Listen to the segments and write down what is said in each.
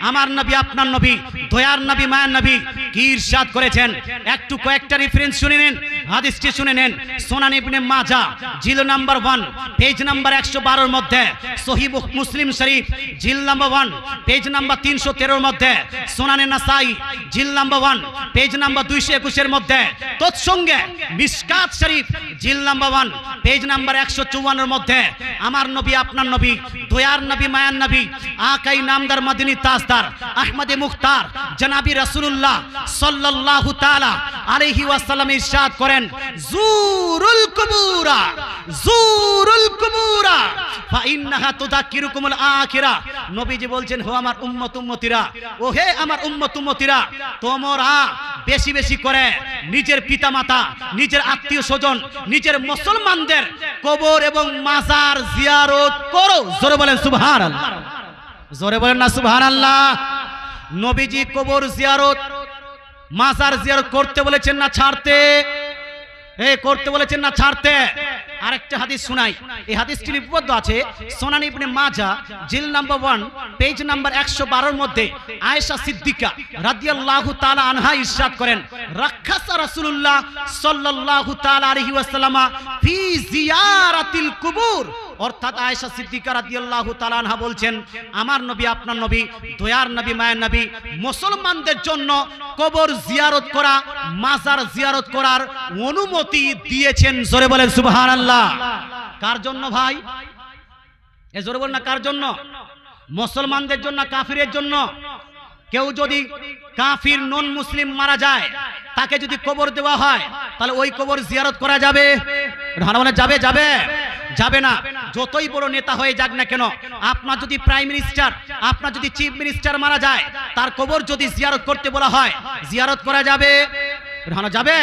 আমার নবী আপনার নবী দয়ার নবী মায়ার নবী কি ইরশাদ করেছেন একটু কয়েকটা রেফারেন্স শুনে নেন, হাদিসটি শুনে নেন। সুনান ইবনে মাজাহ জিল নাম্বার 1 পেজ নাম্বার 112 এর মধ্যে, সহিহ মুসলিম শরীফ জিল নাম্বার 1 পেজ নাম্বার 313 এর মধ্যে, সুনানে নাসাই জিল নাম্বার 1 পেজ নাম্বার 221 এর মধ্যে, তৎসঙ্গে মিশকাত শরীফ জিল নাম্বার 1 পেজ নাম্বার 154 এর মধ্যে আমার নবী আপনার নবী দয়ার নবী মায়ার নবী আকাই নামদার মদিনী তাজদার আহমদে মুখতার জনাবি রাসূলুল্লাহ সাল্লাল্লাহু তাআলা আলাইহি ওয়াসাল্লাম ইরশাদ করেন, জুরুল কুবুরা ফাইন্নাহা তুযাক্কিরুকুমুল আখিরা। নবীজি বলছেন, হো আমার উম্মত উম্মতিরা, ও হে আমার উম্মত উম্মতিরা, তোমরা বেশি বেশি করে নিজের পিতামাতা, নিজের আত্মীয় স্বজন, নিজের মুসলমানদের কবর এবং মাজার জিয়ারত করো। জোরে বলেন সুবহানাল্লাহ, জোরে বলেন না সুবহানাল্লাহ। নবীজি কবর জিয়ারত মাজার জিয়ারত করতে বলেছেন না ছাড়তে? করতে বলেছেন না ছাড়তে? আরেকটা হাদিস শোনাই, এই হাদিসটি লিপিবদ্ধ আছে সুনান ইবনে মাজাহ জিল নাম্বার 1 পেজ নাম্বার 112 এর মধ্যে। আয়েশা সিদ্দিকা রাদিয়াল্লাহু তাআলা আনহা ইরশাদ করেন, রাখাসা রাসূলুল্লাহ সাল্লাল্লাহু তাআলা আলাইহি ওয়াসাল্লাম ফি জিয়ারাতিল কুবুর। অর্থাৎ আয়েশা সিদ্দিকা রাদিয়াল্লাহু তাআলা আনহা বলছেন, আমার নবী আপনার নবী দয়ার নবী মায়ের নবী মুসলমানদের জন্য কবর জিয়ারত করা, মাজার জিয়ারত করার অনুমতি দিয়েছেন। জোরে বলেন সুবহানাল্লাহ। কার জন্য ভাই? জোরে বলেন না, কার জন্য? মুসলমানদের জন্য, কাফিরের জন্য? কেউ যদি কাফির নন মুসলিম মারা যায়, তাকে যদি কবর দেওয়া হয়, তাহলে ওই কবর জিয়ারত করা যাবে? যাবে? যাবে? যাবে না। যতই বড় নেতা হয়ে যাক না কেন, আপনার যদি প্রাইম মিনিস্টার, আপনার যদি চিফ মিনিস্টার মারা যায়, তার কবর যদি জিয়ারত করতে বলা হয়, জিয়ারত করা যাবে? যাবে।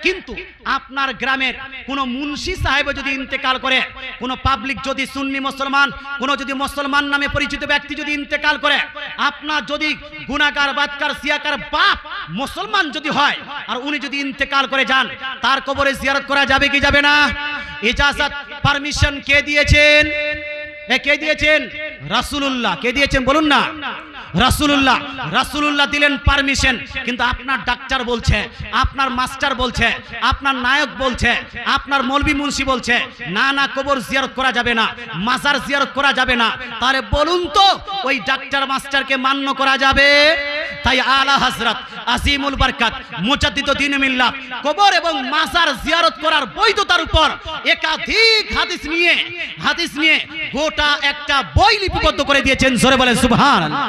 কিন্তু আপনার গ্রামের কোন মুন্সি সাহেব যদি ইন্তেকাল করে, কোন পাবলিক যদি সুন্নি মুসলমান, কোন যদি মুসলমান নামে পরিচিত ব্যক্তি যদি ইন্তেকাল করে, আপনার যদি গুনাহগার বাদকার সিয়াকার বাপ মুসলমান যদি হয়, আর উনি যদি ইন্তেকাল করে যান, তার কবরে জিয়ারত করা যাবে কি যাবে না? ইজাজত পারমিশন কে দিয়েছেন? কে দিয়েছেন? রাসূলুল্লাহ। কে দিয়েছেন বলুন না? রাসূলুল্লাহ। রাসূলুল্লাহ দিলেন পারমিশন। কিন্তু আপনার ডাক্তার বলছে, আপনার মাস্টার বলছে, আপনার নায়ক বলছে, আপনার মৌলভী মুন্সি বলছে, না না কবর জিয়ারত করা যাবে না, মাজার জিয়ারত করা যাবে না। তাহলে বলুন তো ওই ডাক্তার মাস্টারকে মান্য করা যাবে? তাই আলা হযরত আজিমুল বরকত মুজাদ্দিদ দ্বীন মিল্লাত কবর এবং মাজার জিয়ারত করার বৈধতার উপর একাধিক হাদিস নিয়ে গোটা একটা বই লিপিবদ্ধ করে দিয়েছেন। জোরে বলেন সুবহানাল্লাহ।